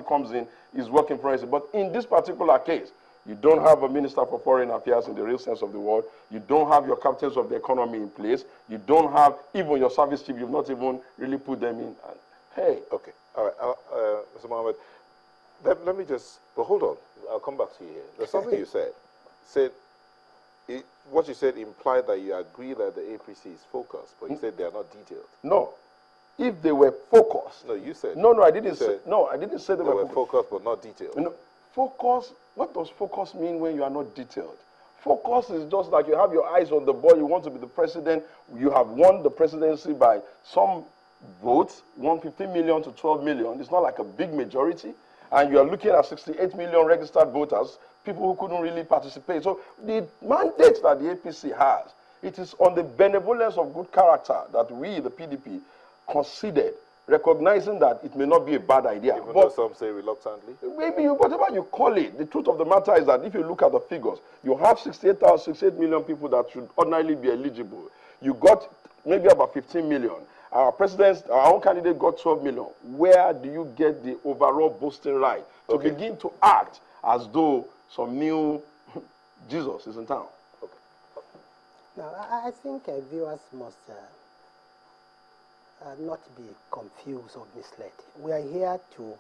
comes in is working for us. But in this particular case, you don't have a minister for foreign affairs in the real sense of the word. You don't have your captains of the economy in place. You don't have even your service chief. You've not even really put them in. And, hey. Okay. All right. Mr. Mohammed, let me just, but hold on. I'll come back to you here. There's something you said. What you said implied that you agree that the APC is focused, but you said they are not detailed. No. If they were focused. No, you said. No, I didn't say. No, I didn't say they were focused, but not detailed. You know, focus. What does focus mean when you are not detailed? Focus is just like you have your eyes on the ball. You want to be the president. You have won the presidency by some votes, 150 million to 12 million. It's not like a big majority. And you are looking at 68 million registered voters, people who couldn't really participate. So the mandate that the APC has, it is on the benevolence of good character that we, the PDP, considered, recognizing that it may not be a bad idea. Even though some say reluctantly? Maybe whatever you call it. The truth of the matter is that if you look at the figures, you have 68 million people that should ordinarily be eligible. You got maybe about 15 million. Our own candidate got 12 million. Where do you get the overall boasting right to begin to act as though some new Jesus is in town? Okay. Now, I think viewers must not be confused or misled. We are here to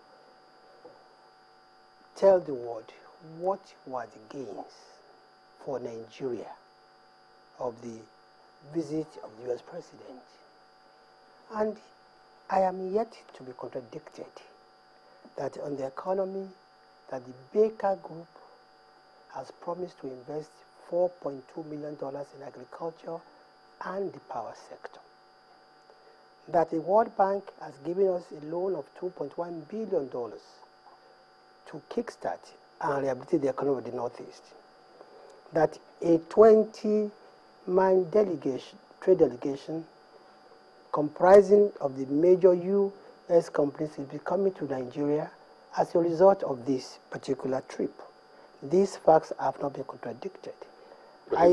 tell the world what were the gains for Nigeria of the visit of the U.S. President. And I am yet to be contradicted that on the economy, that the Baker Group has promised to invest $4.2 million in agriculture and the power sector. That the World Bank has given us a loan of $2.1 billion to kickstart and rehabilitate the economy of the Northeast. That a 20-man trade delegation comprising of the major U.S. companies is coming to Nigeria as a result of this particular trip. These facts have not been contradicted. There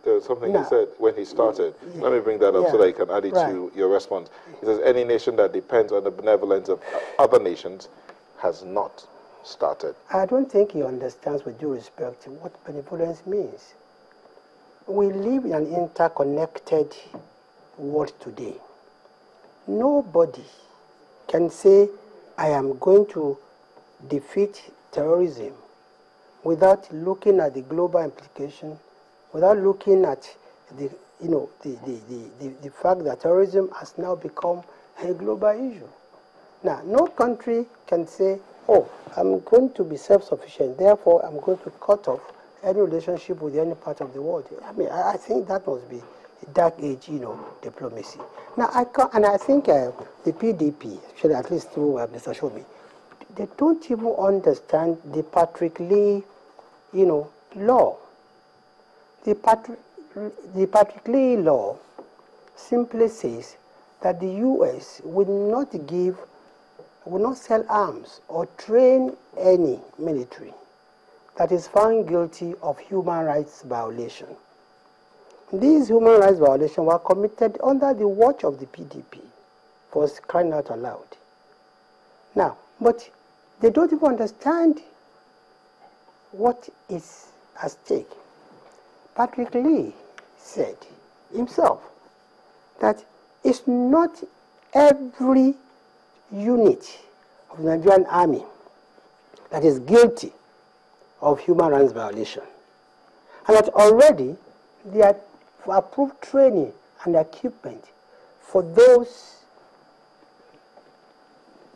was something he said when he started. Let me bring that up so that you can add it to your response. He says, any nation that depends on the benevolence of other nations has not started. I don't think he understands, with due respect, what benevolence means. We live in an interconnected world today. Nobody can say, I am going to defeat terrorism without looking at the global implication, without looking at the fact that terrorism has now become a global issue. Now, no country can say, oh, I'm going to be self-sufficient, therefore I'm going to cut off any relationship with any part of the world. I mean, I think that must be dark age, diplomacy. Now, I think the PDP, should at least through Mr. Shomi, they don't even understand the Patrick Lee, law. The Patrick Lee law simply says that the U.S. will not sell arms or train any military that is found guilty of human rights violation. These human rights violations were committed under the watch of the PDP, for crying out aloud. Now, but they don't even understand what is at stake. Patrick Lee said himself that it's not every unit of the Nigerian army that is guilty of human rights violation, and that already they are approved training and equipment for those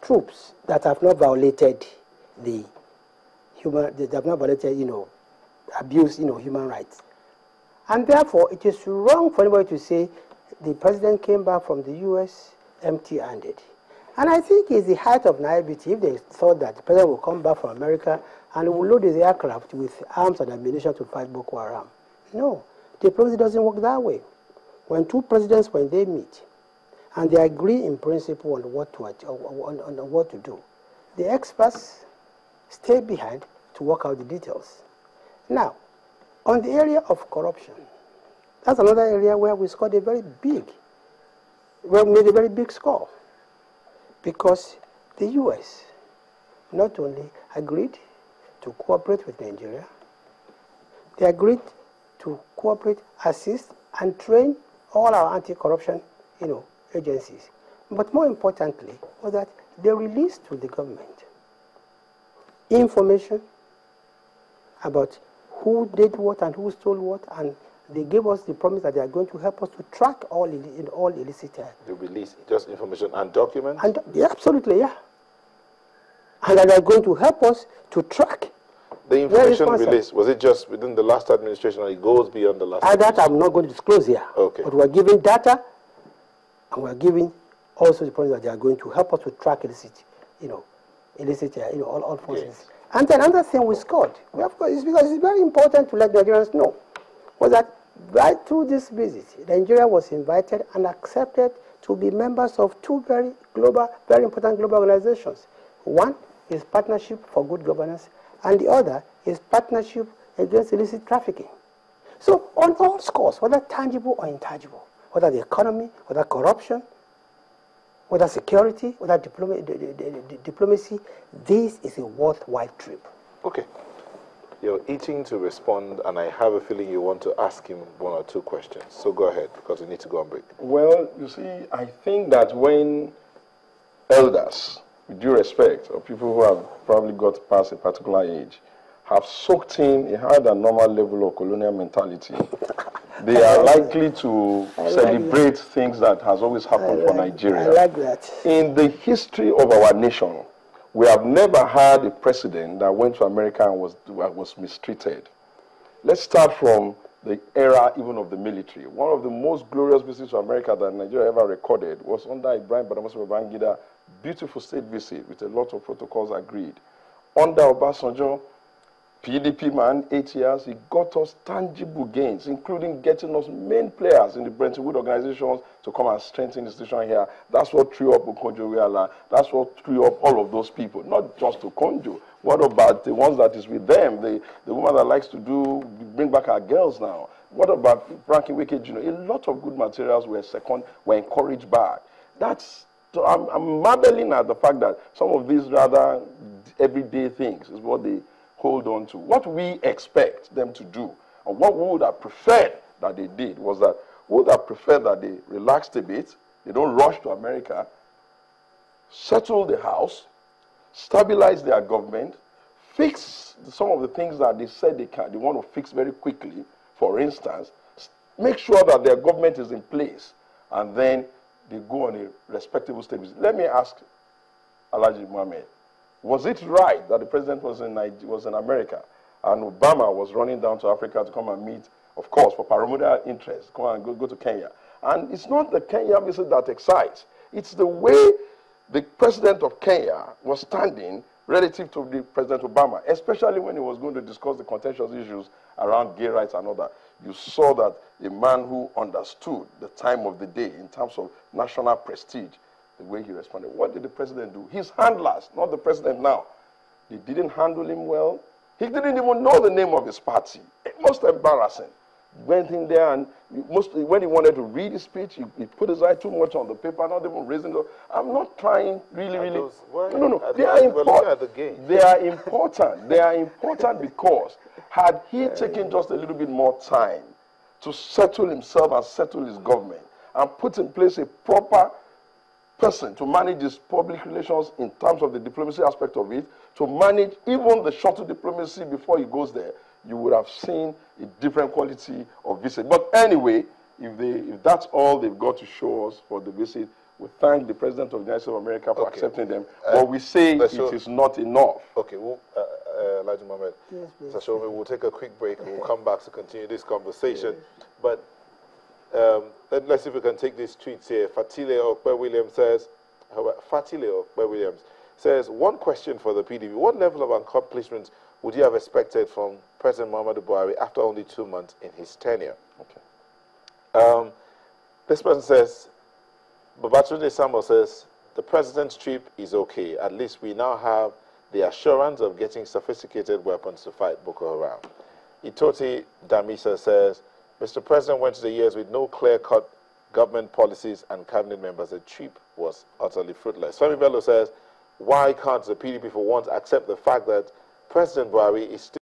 troops that have not violated abuse, human rights. And therefore, it is wrong for anybody to say the president came back from the U.S. empty-handed. And I think it's the height of naivety if they thought that the president will come back from America and will load his aircraft with arms and ammunition to fight Boko Haram. No, diplomacy doesn't work that way. When two presidents, when they meet, and they agree in principle on what to do, the experts stay behind to work out the details. Now, on the area of corruption, that's another area where we scored made a very big score, because the U.S. not only agreed to cooperate with Nigeria, they agreed to cooperate, assist, and train all our anti-corruption, agencies. But more importantly, was that they released to the government information about who did what and who stole what, and they gave us the promise that they are going to help us to track all illicit. They release just information and documents? And, yeah, absolutely, yeah. And that they are going to help us to track. The information released, was it just within the last administration, or it goes beyond the last administration? That I'm not going to disclose here. Okay. But we're giving data, and we're giving also the promise that they are going to help us to track illicit, all forces. Yes. And then another thing we scored, is because it's very important to let Nigerians know, was that right through this visit, Nigeria was invited and accepted to be members of two very important global organizations. One is Partnership for Good Governance, and the other is Partnership Against Illicit Trafficking. So on all scores, whether tangible or intangible, whether the economy, whether corruption, whether security, whether diplomacy, this is a worthwhile trip. Okay. You're itching to respond, and I have a feeling you want to ask him one or two questions. So go ahead, because we need to go on break. Well, you see, I think that when elders, with due respect, or people who have probably got past a particular age, have soaked in a higher than normal level of colonial mentality, they are likely to celebrate things that has always happened for Nigeria. I like that. In the history of our nation, we have never had a president that went to America and was mistreated. Let's start from the era even of the military. One of the most glorious visits to America that Nigeria ever recorded was under Ibrahim Badamasi Babangida, beautiful state visit with a lot of protocols agreed. Under Obasanjo, PDP man, 8 years, he got us tangible gains, including getting us main players in the Bretton Woods organizations to come and strengthen the institution here. That's what threw up Okonjo-Iweala. That's what threw up all of those people, not just Okonjo. What about the ones that is with them, the woman that likes to bring back our girls now? What about Frankie Wicked? A lot of good materials were encouraged back. So I'm marveling at the fact that some of these rather everyday things is what they hold on to. What we expect them to do, and what we would have preferred that they did, was that we would have preferred that they relaxed a bit, they don't rush to America, settle the house, stabilize their government, fix some of the things that they said they want to fix very quickly. For instance, make sure that their government is in place, and then they go on a respectable stage. Let me ask Alhaji Mohammed, was it right that the president was in America and Obama was running down to Africa to come and meet, of course, for paramilitary interests, come and go to Kenya? And it's not the Kenya visit that excites. It's the way the president of Kenya was standing relative to the President Obama, especially when he was going to discuss the contentious issues around gay rights and all that. You saw that a man who understood the time of the day in terms of national prestige, the way he responded. What did the president do? His handlers, not the president now, they didn't handle him well. He didn't even know the name of his party. Most embarrassing. Went in there and when he wanted to read his speech, he put his eye too much on the paper, not even raising the... I'm not trying really... No. They are important. They are important. They are important because had he taken just a little bit more time to settle himself and settle his government and put in place a proper person to manage his public relations in terms of the diplomacy aspect of it, to manage even the shuttle diplomacy before he goes there, you would have seen a different quality of visit. But anyway, if that's all they've got to show us for the visit, we thank the President of the United States of America for accepting them. But we say it is not enough. Okay, well, Elijah Mohammed, we'll take a quick break and we'll come back to continue this conversation. Yes. But let's see if we can take these tweets here. Fatile Okpe-Williams says, one question for the PDP. What level of accomplishments would you have expected from President Muhammadu Buhari after only 2 months in his tenure? Okay. This person says, Babatunde Samuel says, the president's trip is okay. At least we now have the assurance of getting sophisticated weapons to fight Boko Haram. Itoti Damisa says, Mr. President went to the years with no clear-cut government policies and cabinet members. The trip was utterly fruitless. Femi Bello says, why can't the PDP for once accept the fact that President Buhari is still